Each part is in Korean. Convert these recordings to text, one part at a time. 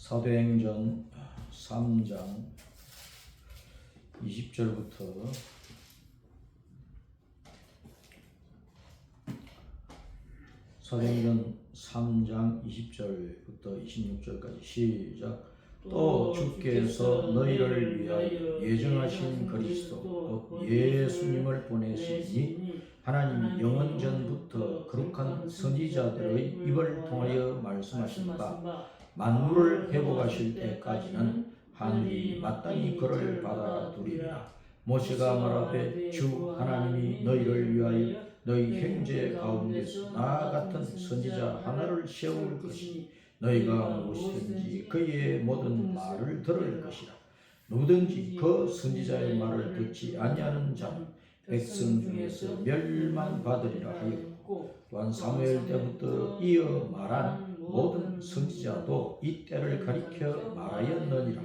사도행전 3장 20절부터 사도행전 3장 20절부터 26절까지 시작. 또 주께서 너희를 위하여 예정하신 그리스도 곧 예수님을 보내시니 하나님이 영원전부터 거룩한 선지자들의 입을 통하여 말씀하신 바 만물을 회복하실 때까지는 하늘이 마땅히 그를 받아두리라. 모세가 말하되 주 하나님이 너희를 위하여 너희 형제 가운데서 나 같은 선지자 하나를 세울 것이니 너희가 무엇이든지 그의 모든 말을 들을 것이라. 누구든지 그 선지자의 말을 듣지 아니하는 자는 백성 중에서 멸망받으리라 하였고, 또한 사무엘 때부터 이어 말한 모든 선지자도 이 때를 가리켜 말하였느니라.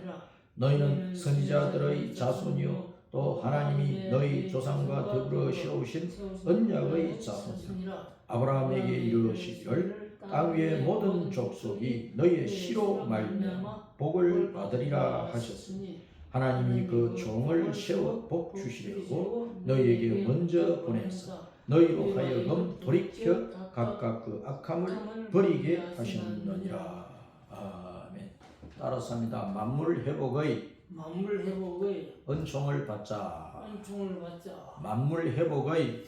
너희는 선지자들의 자손이요 또 하나님이 너희 조상과 더불어 세우신 언약의 자손이라. 아브라함에게 이르시기를 땅 위의 모든 족속이 너희의 씨로 말미암아 복을 받으리라 하셨으니 하나님이 그 종을 세워 복 주시려고 너희에게 먼저 보내서 너희로 하여금 돌이켜 각각 그 악함을 버리게 하셨느니라. 아멘. 따라서 합니다. 만물 회복의 은총을 받자. 만물 회복의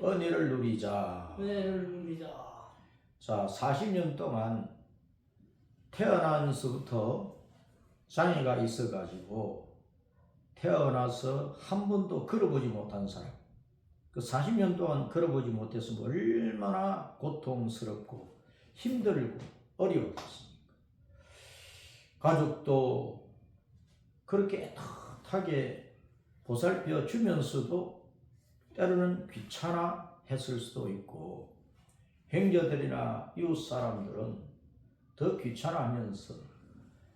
은혜를 누리자. 자, 40년 동안 태어나서부터 장애가 있어가지고 태어나서 한 번도 걸어보지 못한 사람, 그 40년 동안 걸어보지 못했으면 얼마나 고통스럽고 힘들고 어려웠겠습니까? 가족도 그렇게 애틋하게 보살펴 주면서도 때로는 귀찮아 했을 수도 있고, 형제들이나 이웃 사람들은 더 귀찮아하면서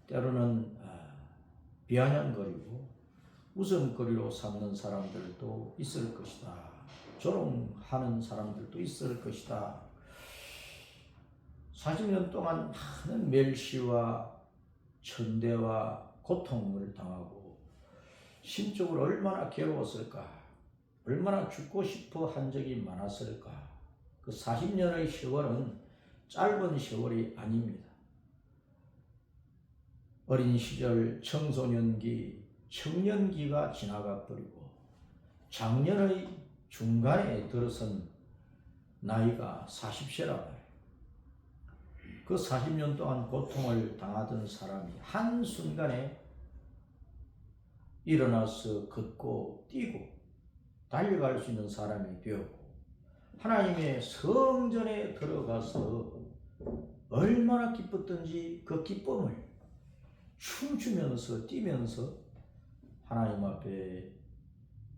때로는 비아냥거리고 웃음거리로 삼는 사람들도 있을 것이다. 조롱하는 사람들도 있을 것이다. 40년 동안 많은 멸시와 천대와 고통을 당하고 심적으로 얼마나 괴로웠을까, 얼마나 죽고 싶어 한 적이 많았을까. 그 40년의 세월은 짧은 세월이 아닙니다. 어린 시절, 청소년기, 청년기가 지나가 버리고 장년의 중간에 들어선 나이가 40세라 말이에요. 그 40년 동안 고통을 당하던 사람이 한순간에 일어나서 걷고 뛰고 달려갈 수 있는 사람이 되었고, 하나님의 성전에 들어가서 얼마나 기뻤던지 그 기쁨을 춤추면서 뛰면서 하나님 앞에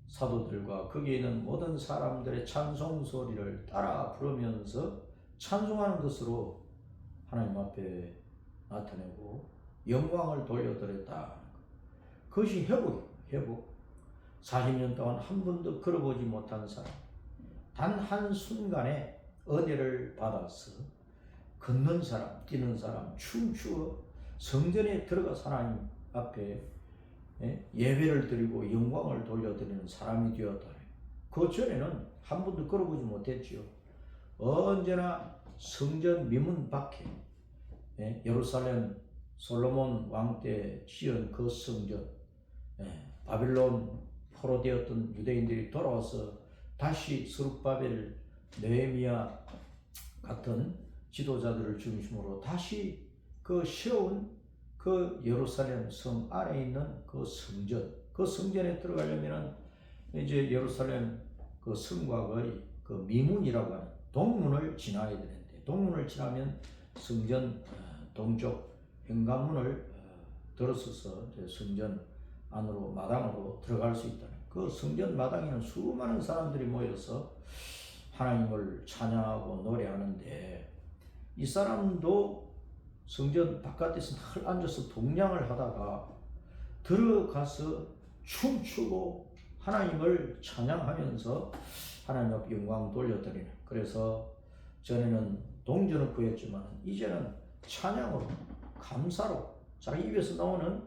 사도들과 거기에 있는 모든 사람들의 찬송 소리를 따라 부르면서 찬송하는 것으로 하나님 앞에 나타내고 영광을 돌려드렸다. 그것이 회복. 40년 동안 한 번도 걸어보지 못한 사람, 단 한순간에 은혜를 받아서 걷는 사람, 뛰는 사람, 춤추어 성전에 들어가서 하나님 앞에 예배를 드리고 영광을 돌려드리는 사람이 되었다. 그 전에는 한 번도 걸어보지 못했지요. 언제나 성전 미문 밖에, 예루살렘 솔로몬 왕 때 지은 그 성전, 바빌론 포로되었던 유대인들이 돌아와서 다시 스룹바벨, 네헤미야 같은 지도자들을 중심으로 다시 그 세운 그 예루살렘 성 안에 있는 그 성전, 그 성전에 들어가려면 이제 예루살렘 그 성곽의 그 미문이라고 하는 동문을 지나야 되는데, 동문을 지나면 성전 동쪽 현관문을 들어서서 성전 안으로 마당으로 들어갈 수 있다는, 그 성전 마당에는 수많은 사람들이 모여서 하나님을 찬양하고 노래하는데, 이 사람도 성전 바깥에서 늘 앉아서 동냥을 하다가 들어가서 춤추고 하나님을 찬양하면서 하나님 앞에 영광 돌려드리는, 그래서 전에는 동전을 구했지만 이제는 찬양으로 감사로 자기 입에서 나오는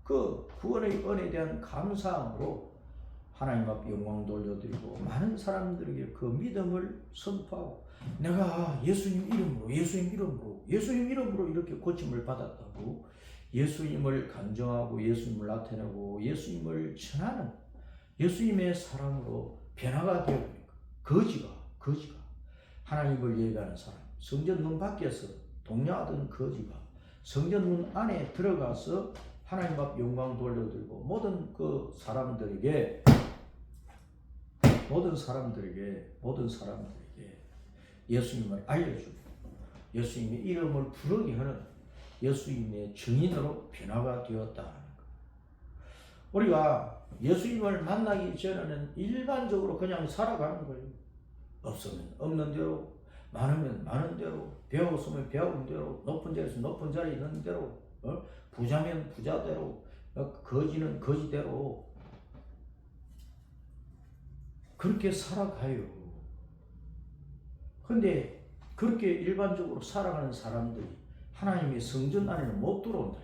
그 구원의 은혜에 대한 감사함으로 하나님 앞 영광 돌려드리고 많은 사람들에게 그 믿음을 선포하고 내가 예수님 이름으로 이렇게 고침을 받았다고 예수님을 간증하고 예수님을 나타내고 예수님을 전하는 예수님의 사람으로 변화가 되어버리니까 거지가 하나님을 예배하는 사람 성전 문 밖에서 동냥하던 거지가 성전 문 안에 들어가서 하나님 앞 영광 돌려드리고 모든 사람들에게 예수님을 알려주고 예수님의 이름을 부르게 하는 예수님의 증인으로 변화가 되었다. 우리가 예수님을 만나기 전에는 일반적으로 그냥 살아가는 거예요. 없으면 없는 대로, 많으면 많은 대로, 배웠으면 배운 대로, 높은 자리에서 높은 자리에 있는 대로, 부자면 부자대로, 거지는 거지대로 그렇게 살아가요. 근데 그렇게 일반적으로 살아가는 사람들이 하나님의 성전 안에는 못 들어온다.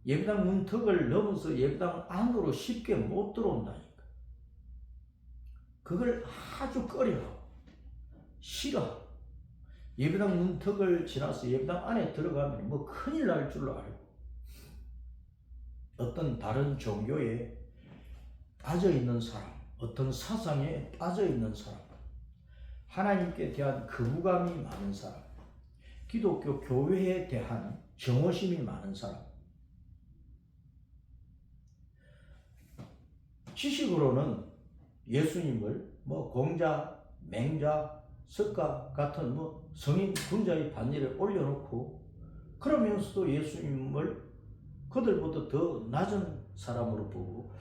예배당 문턱을 넘어서 예배당 안으로 쉽게 못 들어온다니까. 그걸 아주 꺼려하고 싫어하고 예배당 문턱을 지나서 예배당 안에 들어가면 뭐 큰일 날 줄로 알고 어떤 다른 종교에 빠져있는 사람, 어떤 사상에 빠져있는 사람, 하나님께 대한 거부감이 많은 사람, 기독교 교회에 대한 정오심이 많은 사람, 지식으로는 예수님을 공자, 맹자, 석가 같은 성인 군자의 반열에 올려놓고 그러면서도 예수님을 그들보다 더 낮은 사람으로 보고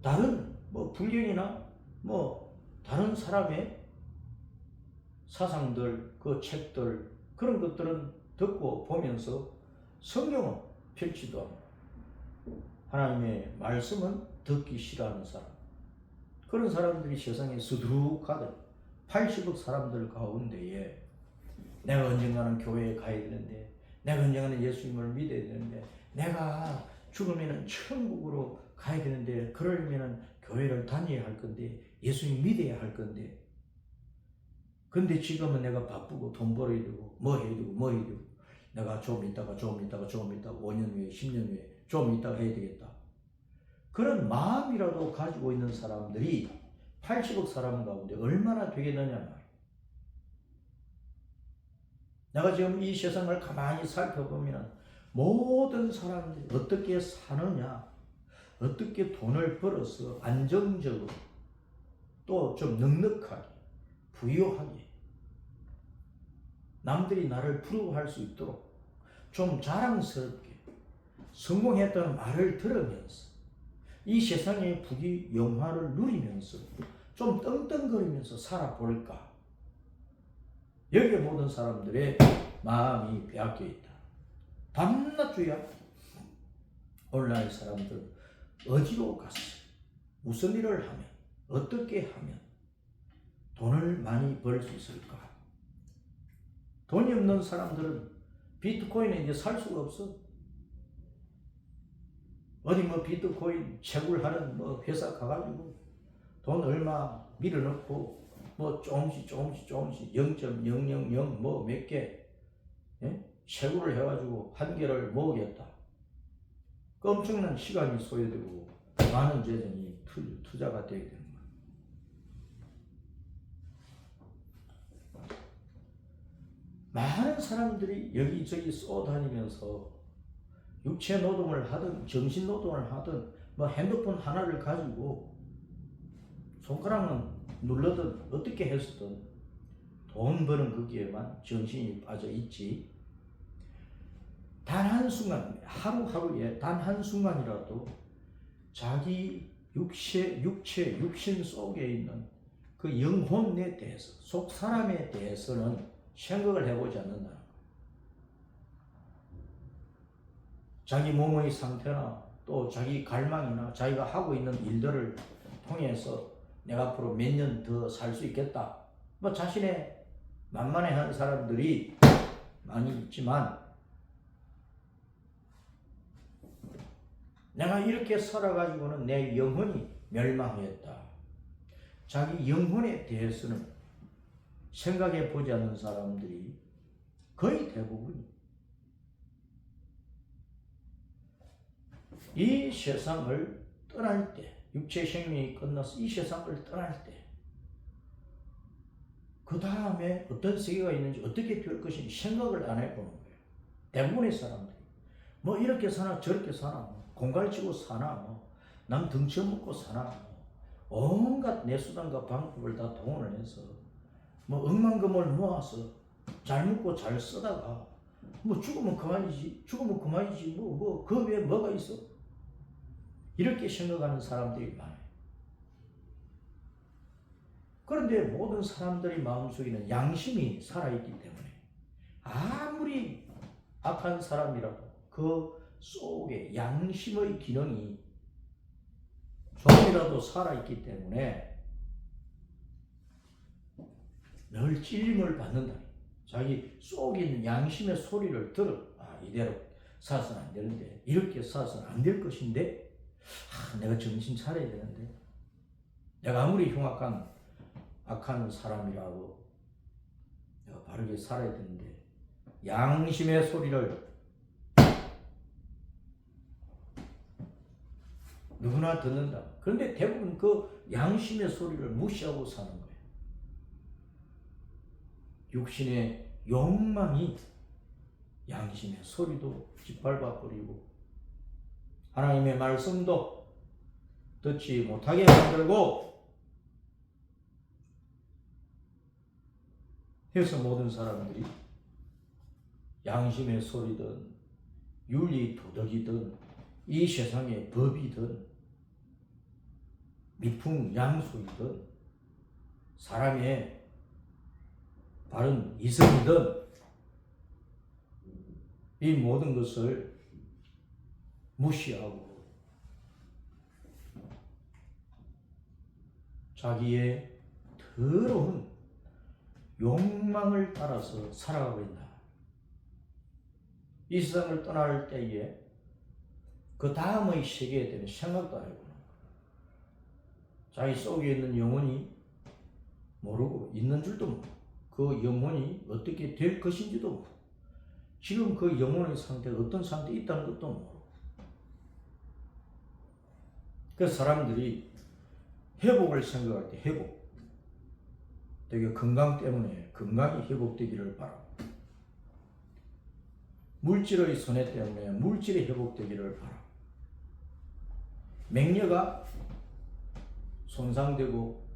다른 불경이나 다른 사람의 사상들, 그 책들 그런 것들은 듣고 보면서 성경은 펼치도 않고 하나님의 말씀은 듣기 싫어하는 사람, 그런 사람들이 세상에 수두룩하다. 80억 사람들 가운데에 내가 언젠가는 교회에 가야 되는데, 내가 언젠가는 예수님을 믿어야 되는데, 내가 죽으면 천국으로 가야 되는데, 그러려면 교회를 다녀야 할 건데, 예수님 믿어야 할 건데, 근데 지금은 내가 바쁘고 돈 벌어야 되고 뭐 해야 되고 내가 좀 있다가 5년 후에 10년 후에 좀 있다가 해야 되겠다. 그런 마음이라도 가지고 있는 사람들이 80억 사람 가운데 얼마나 되겠느냐 말이야. 내가 지금 이 세상을 가만히 살펴보면 모든 사람들이 어떻게 사느냐, 어떻게 돈을 벌어서 안정적으로 또 좀 넉넉하게 부유하게 남들이 나를 부러워할 수 있도록 좀 자랑스럽게 성공했다는 말을 들으면서 이 세상의 부귀 영화를 누리면서 좀 떵떵거리면서 살아볼까. 여기에 모든 사람들의 마음이 빼앗겨 있다. 밤낮 주야. 오늘날 사람들은 어디로 갔어요? 무슨 일을 하면, 어떻게 하면 돈을 많이 벌 수 있을까? 돈이 없는 사람들은 비트코인에 이제 살 수가 없어. 어디 비트코인 채굴하는 회사 가가지고 돈 얼마 밀어넣고 조금씩 0.000 몇 개 채굴을 해가지고 한 개를 모으겠다. 그 엄청난 시간이 소요되고 많은 재정이 투자가 되게 되는 거야. 많은 사람들이 여기저기 쏘다니면서 육체 노동을 하든 정신 노동을 하든 핸드폰 하나를 가지고 손가락만 눌러든 어떻게 했든 돈 버는 거기에만 정신이 빠져 있지. 단 한순간, 하루하루에 단 한순간이라도 자기 육신 속에 있는 그 영혼에 대해서, 속 사람에 대해서는 생각을 해보지 않는다. 자기 몸의 상태나 또 자기 갈망이나 자기가 하고 있는 일들을 통해서 내가 앞으로 몇 년 더 살 수 있겠다. 자신의 만만해하는 사람들이 많이 있지만 내가 이렇게 살아가지고는 내 영혼이 멸망했다. 자기 영혼에 대해서는 생각해 보지 않는 사람들이 거의 대부분 이 세상을 떠날 때, 육체 생명이 끝나서 이 세상을 떠날 때, 그 다음에 어떤 세계가 있는지 어떻게 될 것인지 생각을 안 해보는 거예요. 대부분의 사람들이 뭐 이렇게 사나 저렇게 사나, 공갈치고 사나, 남 등쳐먹고 사나, 온갖 내 수단과 방법을 다 동원을 해서 뭐 억만금을 모아서 잘 먹고 잘 쓰다가 뭐 죽으면 그만이지, 그 외에 뭐가 있어? 이렇게 생각하는 사람들이 많아요. 그런데 모든 사람들의 마음속에는 양심이 살아있기 때문에 아무리 악한 사람이라도 그 속에 양심의 기능이 조금이라도 살아있기 때문에 늘 찔림을 받는다. 자기 속에 있는 양심의 소리를 들어, 이대로 살아서는 안 되는데, 이렇게 살아서는 안 될 것인데, 내가 정신 차려야 되는데, 내가 아무리 흉악한 악한 사람이라고 내가 바르게 살아야 되는데, 양심의 소리를 누구나 듣는다. 그런데 대부분 그 양심의 소리를 무시하고 사는 거예요. 육신의 욕망이 양심의 소리도 짓밟아 버리고 하나님의 말씀도 듣지 못하게 만들고 해서 모든 사람들이 양심의 소리든 윤리 도덕이든 이 세상의 법이든 미풍양속이든 사람의 바른 이성이든 이 모든 것을 무시하고 자기의 더러운 욕망을 따라서 살아가고 있다. 이 세상을 떠날 때에 그 다음의 세계에 대한 생각도 안 해보는 거예요. 자기 속에 있는 영혼이 모르고 있는 줄도 모르고 그 영혼이 어떻게 될 것인지도 모르고 지금 그 영혼의 상태가 어떤 상태에 있다는 것도 모르고 그래서 사람들이 회복을 생각할 때 회복 되게 건강 때문에 건강이 회복되기를 바라고 물질의 손해 때문에 물질이 회복되기를 바라고 맹려가 손상되고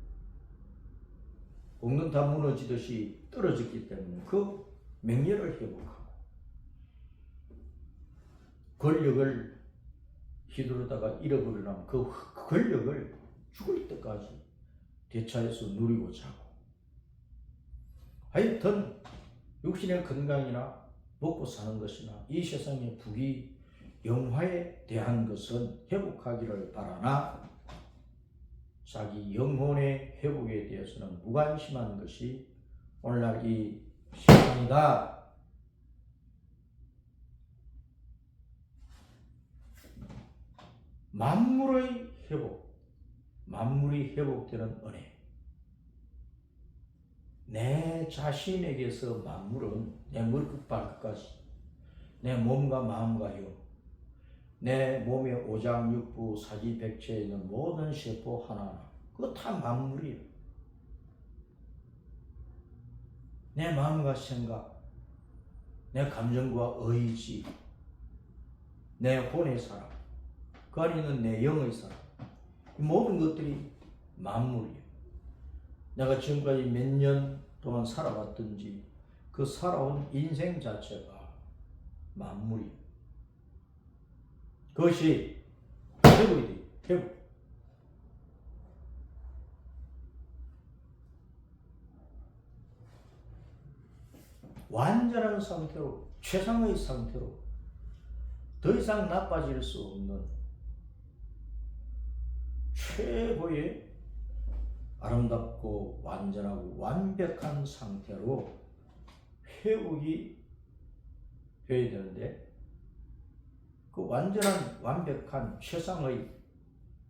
공는 다 무너지듯이 떨어졌기 때문에 그 맹렬을 회복하고 권력을 휘두르다가 잃어버리려면 그 권력을 죽을 때까지 되찾아서 누리고자 하고 하여튼 육신의 건강이나 먹고 사는 것이나 이 세상의 부귀 영화에 대한 것은 회복하기를 바라나 자기 영혼의 회복에 대해서는 무관심한 것이 오늘날 이 세상이다. 만물의 회복, 만물이 회복되는 은혜. 내 자신에게서 만물은 내 머리끝 발끝까지 내 몸과 마음과 영, 내 몸의 오장육부 사지백체에 있는 모든 세포 하나하나 그거 다 만물이에요. 내 마음과 생각, 내 감정과 의지, 내 혼의 사람, 그 안에 있는 내 영의 사람, 이 모든 것들이 만물이에요. 내가 지금까지 몇 년 동안 살아왔든지 그 살아온 인생 자체가 만물이에요. 그것이 회복이 돼요. 회복. 완전한 상태로, 최상의 상태로 더 이상 나빠질 수 없는 최고의 아름답고 완전하고 완벽한 상태로 회복이 되어야 되는데 그 완전한 완벽한 최상의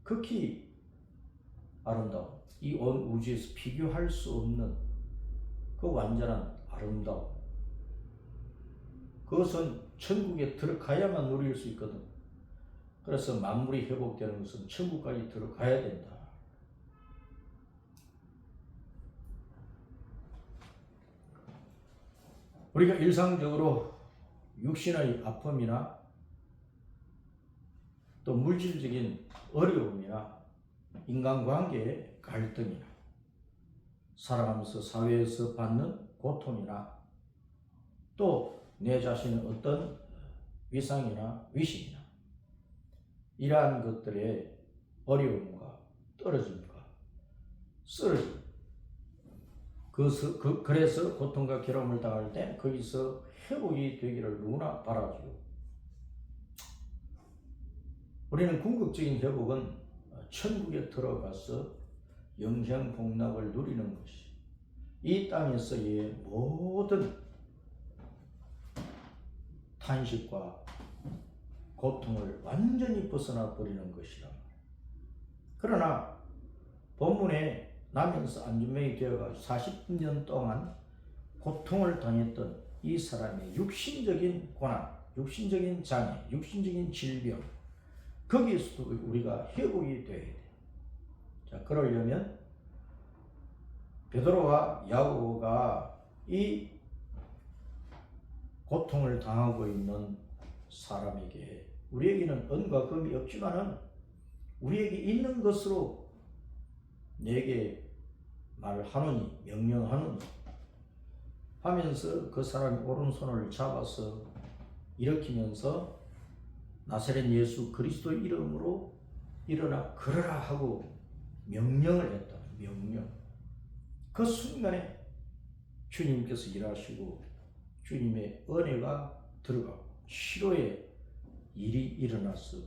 극히 아름다움, 이 온 우주에서 비교할 수 없는 그 완전한 아름다움, 그것은 천국에 들어가야만 누릴 수 있거든. 그래서 만물이 회복되는 것은 천국까지 들어가야 된다. 우리가 일상적으로 육신의 아픔이나 또 물질적인 어려움이나 인간관계의 갈등이나 살아가면서 사회에서 받는 고통이나 또 내 자신의 어떤 위상이나 위신이나 이러한 것들의 어려움과 떨어짐과 쓰러짐, 그래서 고통과 괴로움을 당할 때 거기서 회복이 되기를 누구나 바라죠. 우리는 궁극적인 회복은 천국에 들어가서 영생복락을 누리는 것이, 이 땅에서의 모든 탄식과 고통을 완전히 벗어나 버리는 것이라. 그러나 본문에 나면서 안진병이 되어가지고 40년 동안 고통을 당했던 이 사람의 육신적인 고난, 육신적인 장애, 육신적인 질병, 거기에서도 우리가 회복이 돼야 돼. 자, 그러려면 베드로와 야고보가 이 고통을 당하고 있는 사람에게, 우리에게는 은과 금이 없지만은 우리에게 있는 것으로 내게 말하노니, 명령하노니 하면서 그 사람이 오른손을 잡아서 일으키면서 나사렛 예수 그리스도 이름으로 일어나 걸어라 하고 명령을 했다. 명령. 그 순간에 주님께서 일하시고 주님의 은혜가 들어가고 치료의 일이 일어나서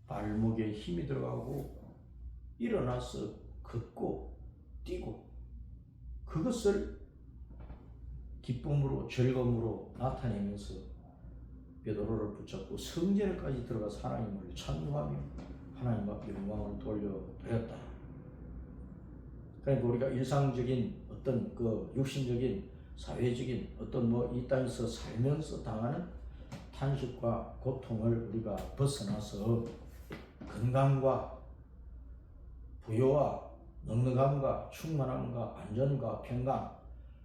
발목에 힘이 들어가고 일어나서 걷고 뛰고, 그것을 기쁨으로 즐거움으로 나타내면서 베드로를 붙잡고 성전에까지 들어가서 하나님을 찬송하며 하나님 앞에 영광을 돌려드렸다. 그러니까 우리가 일상적인 어떤 그 육신적인 사회적인 어떤 이 땅에서 살면서 당하는 탄식과 고통을 우리가 벗어나서 건강과 부여와 넉넉함과 충만함과 안전과 평강,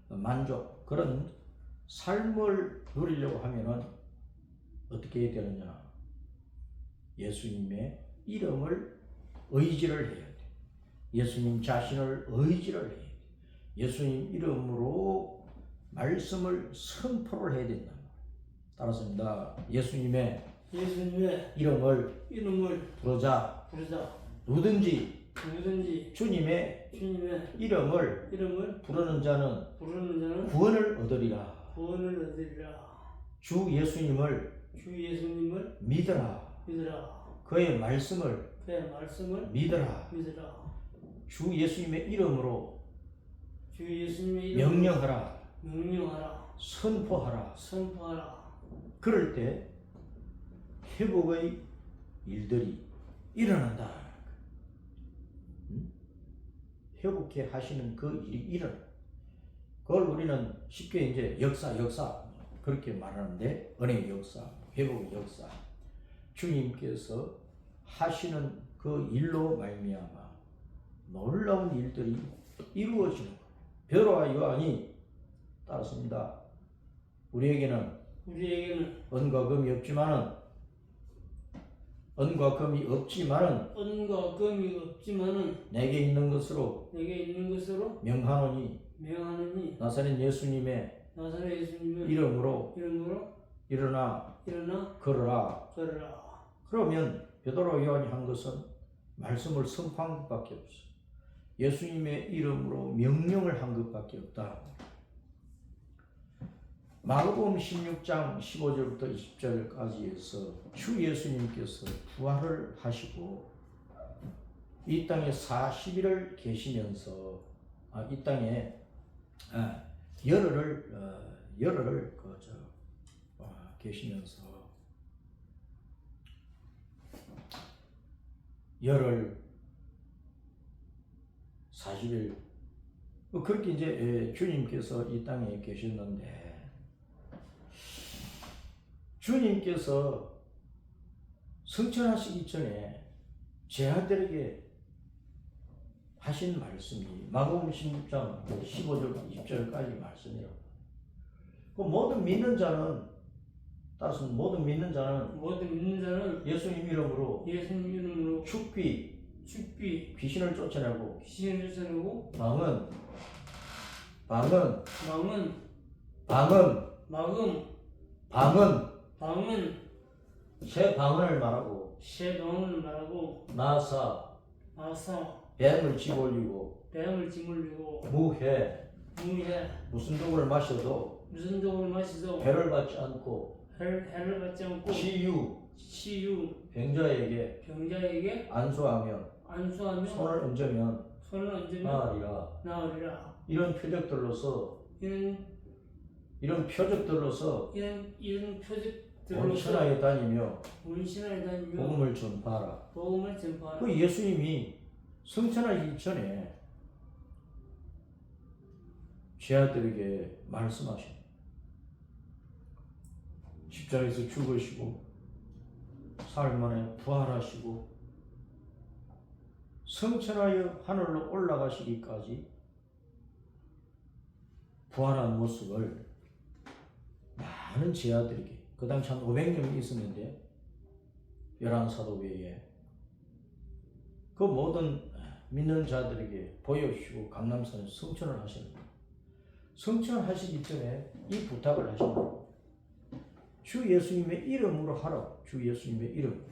만족, 그런 삶을 누리려고 하면은 어떻게 해야 되느냐? 예수님의 이름을 의지를 해야 돼. 예수님 자신을 의지를 해야 돼. 예수님 이름으로 말씀을 선포를 해야 된다. 따라서입니다. 예수님의 이름을 부르자. 누구든지 주님의 이름을 부르는 자는 구원을 얻으리라. 주 예수님을 믿으라. 그의 말씀을 믿으라. 주 예수님의 이름으로 명령하라. 선포하라. 그럴 때 회복의 일들이 일어난다. 회복해 하시는 그 일이 일어나. 그걸 우리는 쉽게 이제 역사 그렇게 말하는데, 은혜의 역사, 회복의 역사, 주님께서 하시는 그 일로 말미암아 놀라운 일들이 이루어지는 거예요. 베드로와 요한이 따랐습니다. 우리에게는 은과 금이 없지만은 내게 있는 것으로 명하노니 나사렛 예수님의 이름으로 일어나 걸어라. 그러면 베드로와 요한이 한 것은 말씀을 선포한 것밖에 없어. 예수님의 이름으로 명령을 한 것밖에 없다. 마가복음 16장 15절부터 20절까지 해서 주 예수님께서 부활을 하시고 이 땅에 40일을 계시면서 이 땅에 열흘을 계시면서 열흘 40일 그렇게 이제 주님께서 이 땅에 계셨는데 주님께서 승천하시기 전에 제 아들에게 하신 말씀이 마가복음 16장 15절 20절까지 말씀이에요. 그 모든 믿는 자는 따라서 모든 믿는 자는 예수님 이름으로 죽귀 귀신을 쫓아내고 방은 새 방언을 말하고 나사 뱀을 집어올리고 무해 무슨 독을 마셔도 해를 받지 않고 치유 병자에게 안수하며 손을 얹으면 나으리라. 이런 표적들로서 온 천하에 다니며 복음을 전파하라. 그 예수님이 승천하기 전에 제 아들에게 말씀하신 십자가에서 죽으시고 사흘 만에 부활하시고 승천하여 하늘로 올라가시기까지 부활한 모습을 많은 제 아들에게 그 당시 한 500명이 있었는데 11사도 외에 그 모든 믿는 자들에게 보여주시고 강남산에 승천을 하셨습니다. 승천하시기 전에 이 부탁을 하십니다. 주 예수님의 이름으로 하라. 주 예수님의 이름으로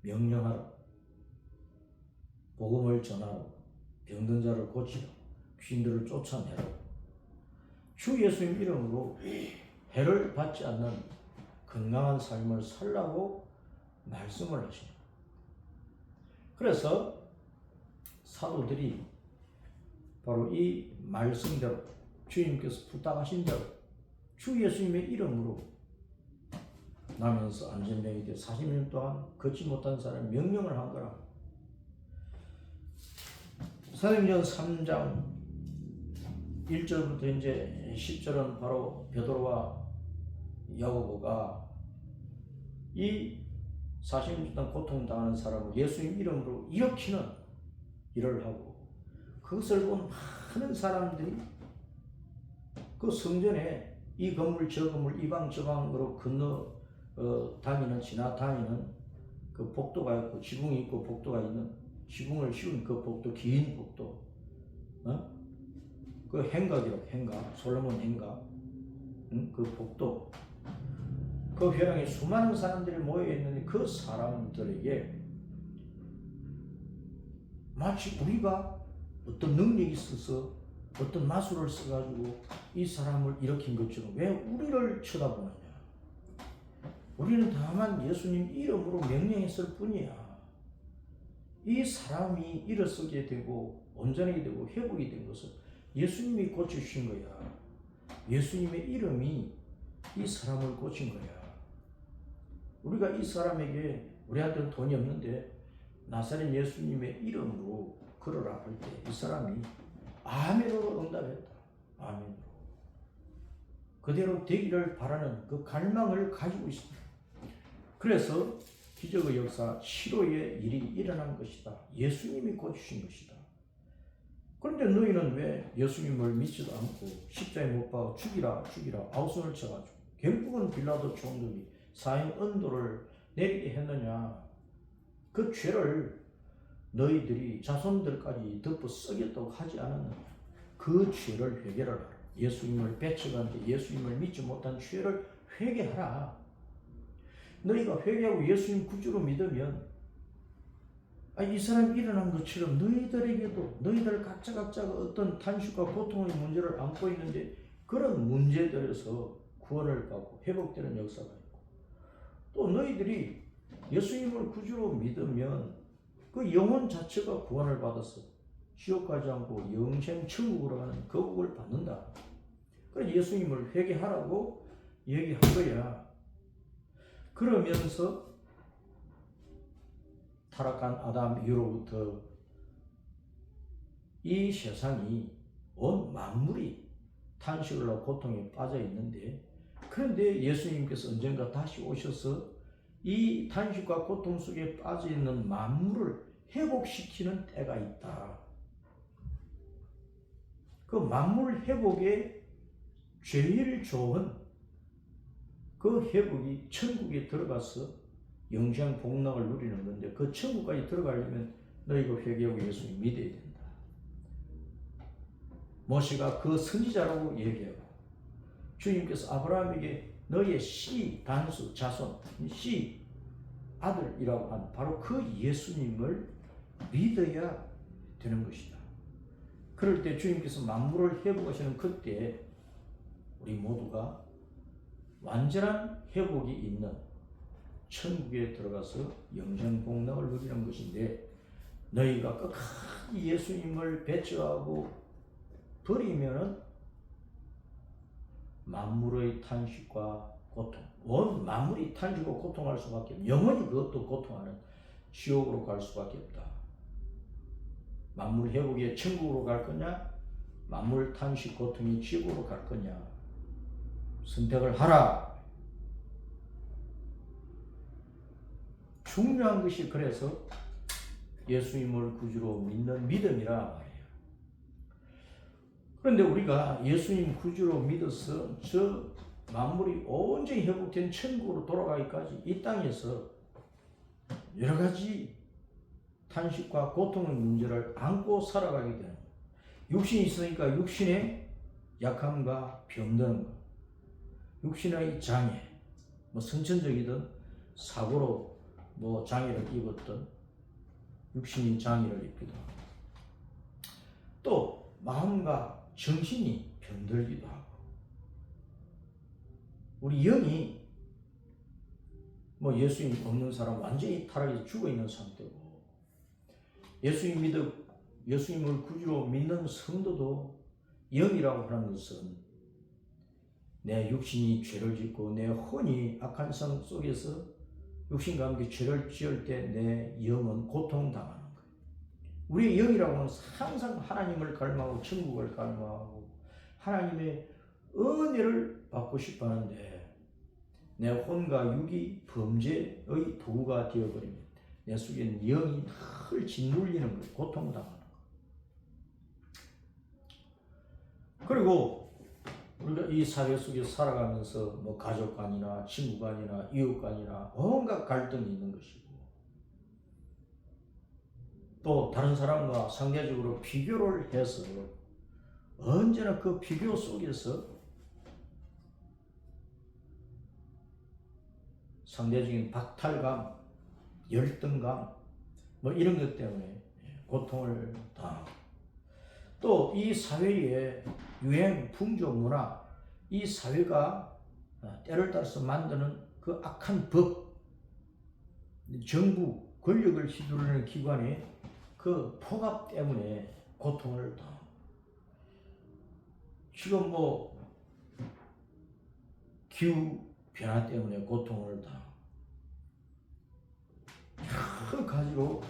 명령하라. 복음을 전하라. 병든 자를 고치라. 귀신들을 쫓아내라. 주 예수님 이름으로 해를 받지 않는 건강한 삶을 살라고 말씀을 하십니다. 그래서 사도들이 바로 이 말씀대로 주님께서 부탁하신 대로 주 예수님의 이름으로 나면서 안전병이 되어 40년 동안 걷지 못한 사람이 명령을 한 거라. 사도행전 3장 1절부터 이제 10절은 바로 베드로와 야고보가 이 40년 동안 고통당하는 사람을 예수님 이름으로 일으키는 일을 하고 그것을 본 많은 사람들이 그 성전에 이 건물 저 건물 이방 저방으로 건너 지나다니는 그 복도가 있고 지붕이 있고 복도가 있는 지붕을 씌운 그 복도 긴 복도 그 행각이라고 행각 솔로몬 행각 그 복도 그 회랑에 수많은 사람들이 모여있는데 그 사람들에게 마치 우리가 어떤 능력이 있어서 어떤 마술을 써가지고 이 사람을 일으킨 것처럼 왜 우리를 쳐다보느냐. 우리는 다만 예수님 이름으로 명령했을 뿐이야. 이 사람이 일어서게 되고 온전하게 되고 회복이 된 것은 예수님이 고쳐주신 거야. 예수님의 이름이 이 사람을 고친 거야. 우리가 이 사람에게 우리한테는 돈이 없는데 나사렛 예수님의 이름으로 걸어라 할 때 이 사람이 아멘으로 응답했다. 아멘으로. 그대로 되기를 바라는 그 갈망을 가지고 있습니다. 그래서 기적의 역사, 치료의 일이 일어난 것이다. 예수님이 고치신 것이다. 그런데 너희는 왜 예수님을 믿지도 않고 십자가에 못 박아 죽이라 아우성을 쳐가지고 결국은 빌라도 총독이 사형 언도를 내리게 했느냐. 그 죄를 너희들이 자손들까지 덮어 쓰겠다고 하지 않았느냐. 그 죄를 회개하라. 예수님을 배척하는데 예수님을 믿지 못한 죄를 회개하라. 너희가 회개하고 예수님 구주로 믿으면 이 사람이 일어난 것처럼 너희들에게도 너희들 각자가 어떤 탄식과 고통의 문제를 안고 있는데 그런 문제들에서 구원을 받고 회복되는 역사가 있고 또 너희들이 예수님을 구주로 믿으면 그 영혼 자체가 구원을 받아서 지옥 가지 않고 영생 천국으로 가는 그 복을 받는다. 그래서 예수님을 회개하라고 얘기한 거야. 그러면서 타락한 아담 이후로부터 이 세상이 온 만물이 탄식으로 고통에 빠져 있는데, 그런데 예수님께서 언젠가 다시 오셔서 이 탄식과 고통 속에 빠져 있는 만물을 회복시키는 때가 있다. 그 만물 회복에 제일 좋은 그 회복이 천국에 들어가서 영생 복락을 누리는 건데, 그 천국까지 들어가려면 너희가 회개하고 예수님 믿어야 된다. 모세가 그 선지자라고 얘기하고, 주님께서 아브라함에게 너의 씨 단수 자손 씨 아들이라고 한 바로 그 예수님을 믿어야 되는 것이다. 그럴 때 주님께서 만물을 회복하시는 그때 우리 모두가 완전한 회복이 있는 천국에 들어가서 영생 복락을 누리는 것인데, 너희가 끝까지 예수님을 배척하고 버리면은 만물의 탄식과 고통, 온 만물이 탄식하고 고통할 수밖에 없다. 영원히 그것도 고통하는 지옥으로 갈 수밖에 없다. 만물 회복에 천국으로 갈 거냐, 만물 탄식 고통이 지옥으로 갈 거냐, 선택을 하라. 중요한 것이 그래서 예수님을 구주로 믿는 믿음이라 말이에요. 그런데 우리가 예수님 구주로 믿어서 저 만물이 온전히 회복된 천국으로 돌아가기까지 이 땅에서 여러 가지 탄식과 고통의 문제를 안고 살아가게 되는 거예요. 육신이 있으니까 육신의 약함과 병드는 것, 육신의 장애, 선천적이든 사고로 장애를 입었던 육신이 장애를 입기도 하고, 또 마음과 정신이 병들기도 하고, 우리 영이 예수님 없는 사람 완전히 타락해서 죽어있는 상태고, 예수님을 구주로 믿는 성도도 영이라고 하는 것은 내 육신이 죄를 짓고 내 혼이 악한 성 속에서 육신과 함께 죄를 지을 때 내 영은 고통당하는 거예요. 우리의 영이라고 하는 항상 하나님을 갈망하고 천국을 갈망하고 하나님의 은혜를 받고 싶어 하는데, 내 혼과 육이 범죄의 도구가 되어버립니다. 내 속에는 영이 늘 짓눌리는 거예요. 고통당하는 거예요. 그리고 우리가 이 사회 속에 살아가면서 가족 간이나 친구 간이나 이웃 간이나 온갖 갈등이 있는 것이고, 또 다른 사람과 상대적으로 비교를 해서 언제나 그 비교 속에서 상대적인 박탈감, 열등감 이런 것 때문에 고통을 당하고, 또 이 사회의 유행, 풍조, 문화, 이 사회가 때를 따라서 만드는 그 악한 법, 정부, 권력을 휘두르는 기관의 그 폭압 때문에 고통을 당하고, 지금 기후 변화 때문에 고통을 당하고, 여러 가지로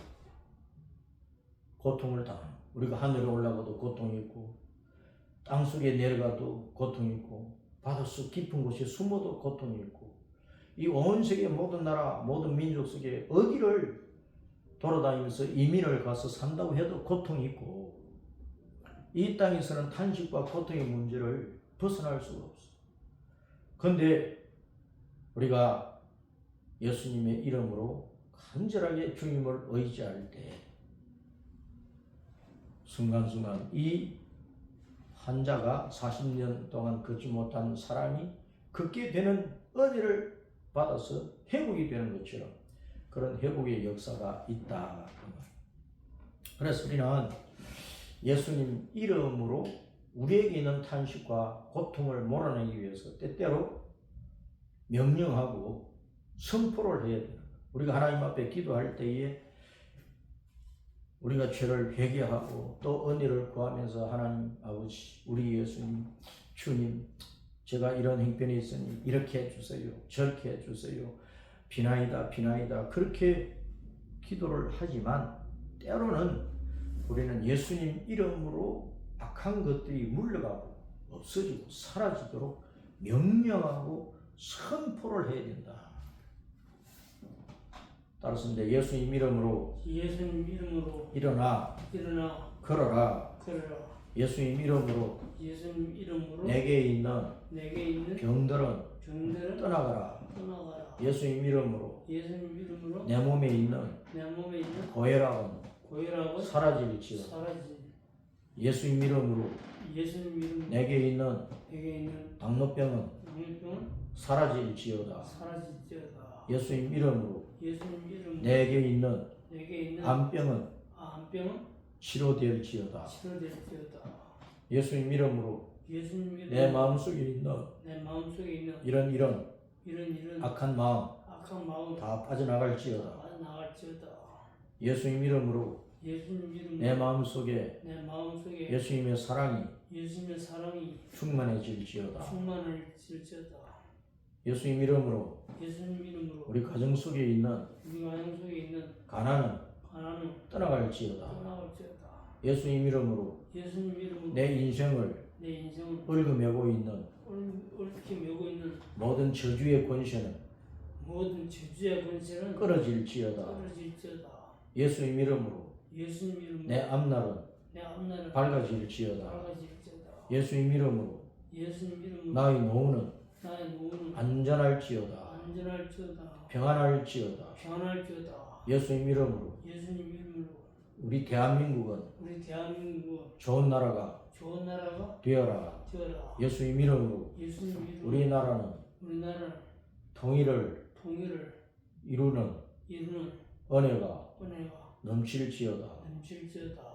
고통을 당하고, 우리가 하늘에 올라가도 고통이 있고, 땅속에 내려가도 고통이 있고, 바닷속 깊은 곳에 숨어도 고통이 있고, 이 온 세계 모든 나라, 모든 민족 속에 어디를 돌아다니면서 이민을 가서 산다고 해도 고통이 있고, 이 땅에서는 탄식과 고통의 문제를 벗어날 수가 없어. 그런데 우리가 예수님의 이름으로 간절하게 주님을 의지할 때 순간순간 이 환자가 40년 동안 걷지 못한 사람이 걷게 되는 은혜를 받아서 회복이 되는 것처럼 그런 회복의 역사가 있다. 그래서 우리는 예수님 이름으로 우리에게 있는 탄식과 고통을 몰아내기 위해서 때때로 명령하고 선포를 해야 돼요. 우리가 하나님 앞에 기도할 때에 우리가 죄를 회개하고 또 은혜를 구하면서, 하나님 아버지, 우리 예수님, 주님, 제가 이런 행편이 있으니 이렇게 해주세요, 저렇게 해주세요, 비나이다 비나이다, 그렇게 기도를 하지만 때로는 우리는 예수님 이름으로 악한 것들이 물러가고 없어지고 사라지도록 명령하고 선포를 해야 된다. 따라서 예수님 이름으로 일어나 걸어라. 예수님 이름으로 내게 있는 병들은 떠나가라. 예수님 이름으로 내 몸에 있는 고혈압은 사라질지어다. 예수님 이름으로 내게 있는 당뇨병은 사라질지어다. 예수님 이름으로 내게 있는 암병은 치료될지어다. 예수님 이름으로 내 마음속에 있는 이런 악한 마음 다 빠져나갈지어다. 예수님 이름으로 내 마음속에 예수님의 사랑이 충만해질지어다. 예수님 이름으로 우리 가정 속에 있는 가난은 떠나갈지어다. 예수님 이름으로 내 인생을 얽어매고 있는 모든 저주의 권세는 끊어질지어다. 예수님 이름으로 내 앞날은 밝아질지어다. 예수님 이름으로 나의 노후는 안전할지어다. 평안할지어다. 예수님 이름으로 우리 대한민국은 좋은 나라가 되어라. 예수님 이름으로 우리나라는 통일을 이루는 은혜가 넘칠지어다.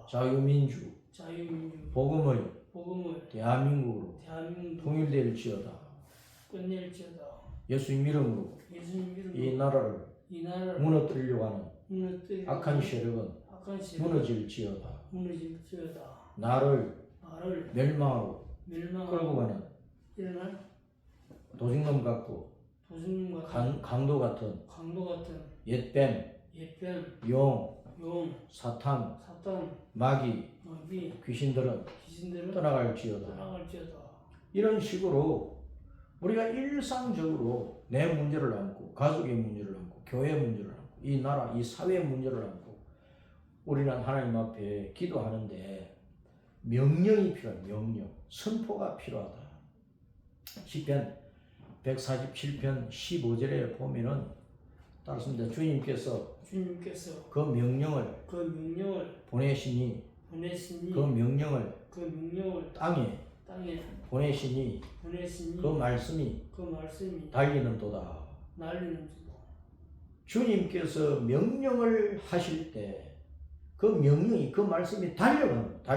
자유민주 복음의 대한민국으로 통일될지어다. 예수님 이름으로 이 나라를 무너뜨리려고 하는 악한 세력은 무너질지어다. 나를 멸망하고 끌고 가는 도둑놈 같고 강도 같은 옛뱀 용 사탄 마귀 귀신들은 떠나갈지어다. 이런 식으로 우리가 일상적으로 내 문제를 안고 가족의 문제를 안고 교회 문제를 안고 이 나라 이 사회 문제를 안고 우리는 하나님 앞에 기도하는데 명령이 필요한 명령 선포가 필요하다. 시편 147편 15절에 보면은 따르습니다. 주님께서 그 명령을 보내시니 그 명령을 땅에 보내시니 그 말씀이 달리는도다. 주님께서 명령을 하실 때 그 명령이 그 말씀이 달려간다.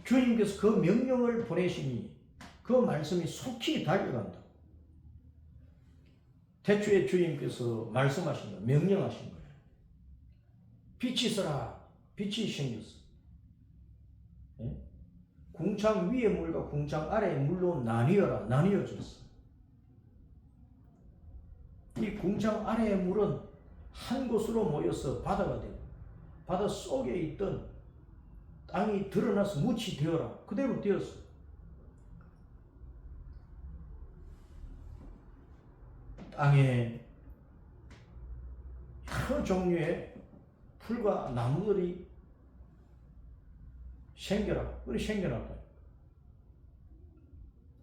주님께서 그 명령을 보내시니 그 말씀이 속히 달려간다. 태초에 주님께서 말씀하신 거예요. 명령하신 거예요. 빛이 있어라. 빛이 생겼어. 네? 궁창 위의 물과 궁창 아래의 물로 나뉘어졌어. 이 궁창 아래의 물은 한 곳으로 모여서 바다가 되고 바다 속에 있던 땅이 드러나서 묻이 되어라. 그대로 되었어. 땅에 여러 종류의 풀과 나무들이 생겨라. 그리 생겨났다.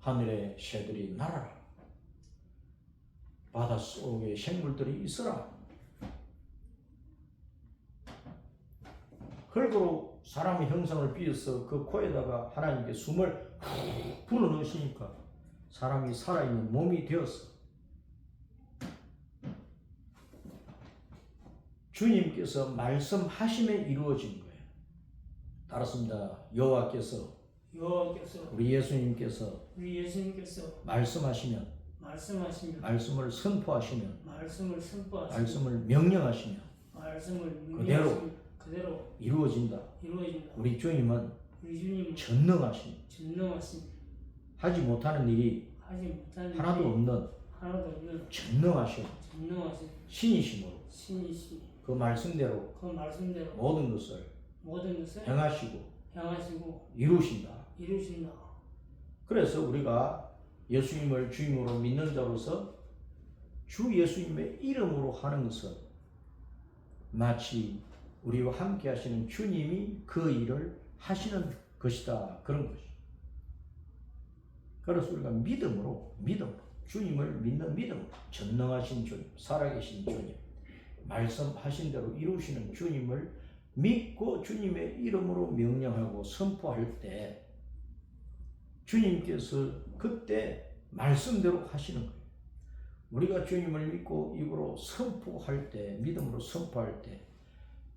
하늘의 새들이 날아라. 바닷속에 생물들이 있어라. 흙으로 사람의 형상을 빚어서 그 코에다가 하나님께 숨을 불어넣으시니까 사람이 살아있는 몸이 되었어. 주님께서 말씀하심에 이루어진 거예요. 따랐습니다. 여호와께서 우리 예수님께서 말씀하시면 말씀을 선포하시면 말씀을 명령하시면 그대로 이루어진다. 우리 주님은 전능하십니다. 하지 못하는 일이 하나도 없는 하나도 없는 전능하신 전능하신 신이심으로 신이시 그 말씀대로 그 말씀대로 모든 것을 모든 것을 행하시고 행하시고 이루신다. 이루신다. 그래서 우리가 예수님을 주임으로 믿는 자로서 주 예수님의 이름으로 하는 것은 마치 우리와 함께 하시는 주님이 그 일을 하시는 것이다. 그런 것이죠. 그래서 우리가 믿음으로 주님을 믿는 믿음으로 전능하신 주님, 살아계신 주님, 말씀하신 대로 이루시는 주님을 믿고 주님의 이름으로 명령하고 선포할 때 주님께서 그때 말씀대로 하시는 거예요. 우리가 주님을 믿고 입으로 선포할 때, 믿음으로 선포할 때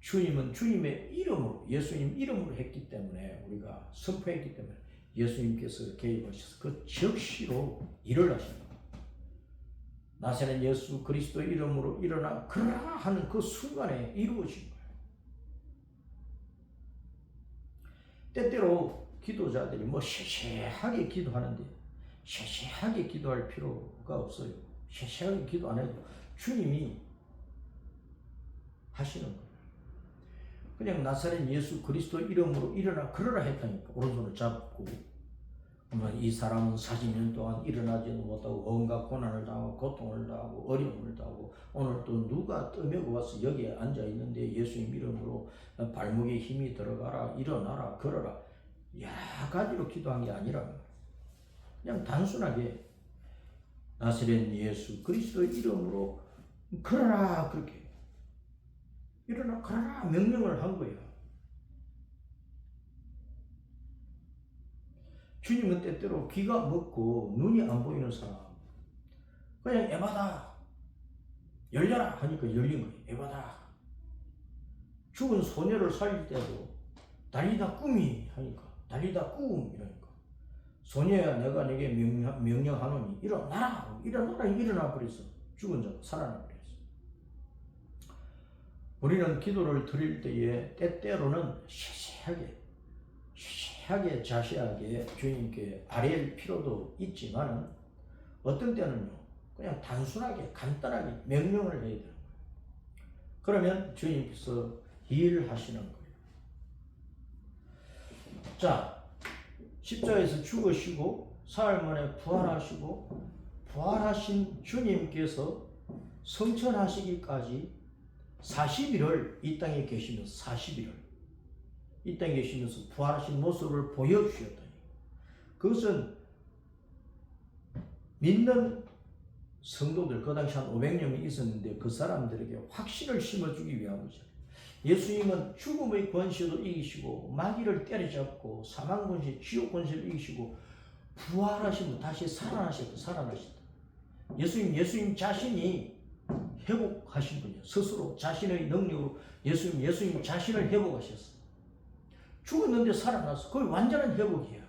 주님은 주님의 이름으로, 예수님 이름으로 했기 때문에, 우리가 선포했기 때문에 예수님께서 개입하셔서 그 즉시로 일을 하십니다. 나사렛 예수 그리스도 이름으로 일어나 그러라 하는 그 순간에 이루어진 거예요. 때때로 기도자들이 세세하게 기도하는데 세세하게 기도할 필요가 없어요. 세세하게 기도 안 해도 주님이 하시는 거예요. 그냥 나사렛 예수 그리스도 이름으로 일어나 그러라 했다니까. 오른손을 잡고 이 사람은 40년 동안 일어나지도 못하고 온갖 고난을 당하고 고통을 당하고 어려움을 당하고 오늘 또 누가 떠매고 와서 여기에 앉아 있는데 예수님 이름으로 발목에 힘이 들어가라, 일어나라, 걸어라, 여러 가지로 기도한 게 아니라 그냥 단순하게 나사렛 예수 그리스도 이름으로 걸어라, 그렇게 일어나 걸어라 명령을 한 거예요. 주님은 때때로 귀가 먹고 눈이 안 보이는 사람, 그냥 에바다 열려라 하니까 열린 거예요. 에바다. 죽은 소녀를 살릴 때도 달리다 꿈이 하니까 달리다 꿈 이러니까 소녀야 내가 내게 명령하노니 일어나라, 일어나 버렸어. 죽은 자가 살아나 버렸어. 우리는 기도를 드릴 때에 때때로는 세세하게 자세하게 주님께 아뢰일 필요도 있지만 어떤 때는요 그냥 단순하게 간단하게 명령을 해야 되는 거예요. 그러면 주님께서 일하시는 거예요. 자, 십자가에서 죽으시고 사흘 만에 부활하시고 부활하신 주님께서 성천하시기까지 40일을 이 땅에 계시면서 40일을 이 땅에 계시면서 부활하신 모습을 보여주셨다니. 그것은 믿는 성도들, 그 당시 한 500명이 있었는데 그 사람들에게 확신을 심어주기 위한 거죠. 예수님은 죽음의 권세도 이기시고 마귀를 때려잡고 사망 권세, 지옥 권세를 이기시고 부활하시면 다시 살아나셨다. 예수님 자신이 회복하신 분이에요. 스스로 자신의 능력으로 예수님 자신을 회복하셨어요. 죽었는데 살아났어. 그게 완전한 회복이야.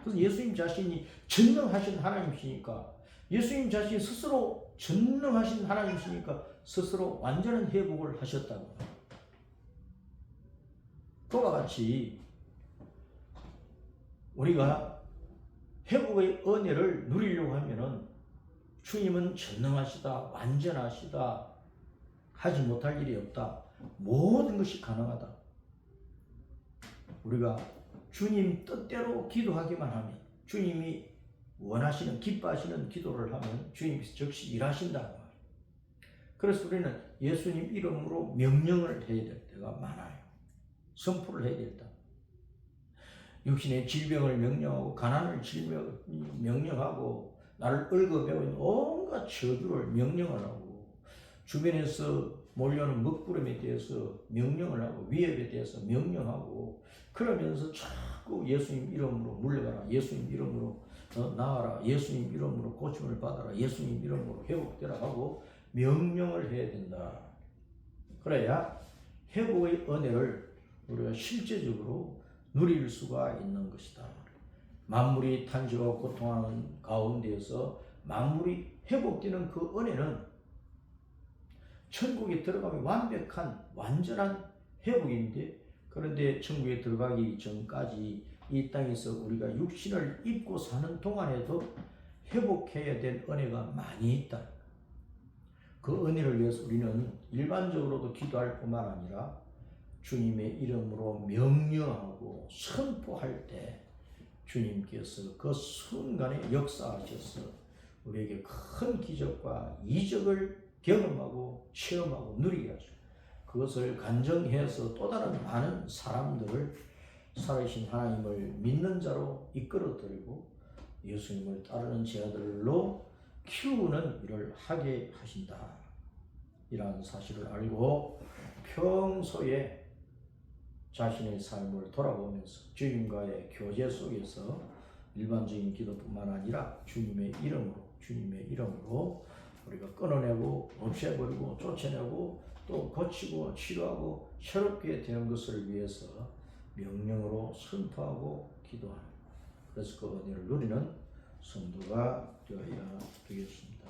그래서 예수님 자신이 전능하신 하나님이시니까, 예수님 자신 스스로 전능하신 하나님이시니까 스스로 완전한 회복을 하셨다고. 그와 같이 우리가 회복의 은혜를 누리려고 하면은 주님은 전능하시다, 완전하시다, 하지 못할 일이 없다, 모든 것이 가능하다. 우리가 주님 뜻대로 기도하기만 하면, 주님이 원하시는, 기뻐하시는 기도를 하면 주님께서 즉시 일하신다. 그래서 우리는 예수님 이름으로 명령을 해야 될 때가 많아요. 선포를 해야 된다. 육신의 질병을 명령하고 가난을 명령하고 나를 얽어매고 온갖 저주를 명령을 하고 주변에서 몰려오는 먹구름에 대해서 명령을 하고 위협에 대해서 명령하고 그러면서 자꾸 예수님 이름으로 물러가라, 예수님 이름으로 나아라, 예수님 이름으로 고침을 받아라, 예수님 이름으로 회복되라 하고 명령을 해야 된다. 그래야 회복의 은혜를 우리가 실제적으로 누릴 수가 있는 것이다. 만물이 탄식하고 고통하는 가운데에서 만물이 회복되는 그 은혜는 천국에 들어가면 완벽한 완전한 회복인데, 그런데 천국에 들어가기 전까지 이 땅에서 우리가 육신을 입고 사는 동안에도 회복해야 될 은혜가 많이 있다. 그 은혜를 위해서 우리는 일반적으로도 기도할 뿐만 아니라 주님의 이름으로 명령하고 선포할 때 주님께서 그 순간에 역사하셔서 우리에게 큰 기적과 이적을 경험하고 체험하고 누리게 하죠. 그것을 간증해서 또 다른 많은 사람들을 살아계신 하나님을 믿는 자로 이끌어드리고 예수님을 따르는 제자들로 키우는 일을 하게 하신다. 이러한 사실을 알고 평소에 자신의 삶을 돌아보면서 주님과의 교제 속에서 일반적인 기도뿐만 아니라 주님의 이름으로 우리가 끊어내고 없애버리고 쫓아내고 또 고치고 치료하고 새롭게 되는 것을 위해서 명령으로 선포하고 기도하는, 그래서 그 은혜를 누리는 성도가 되어야 되겠습니다.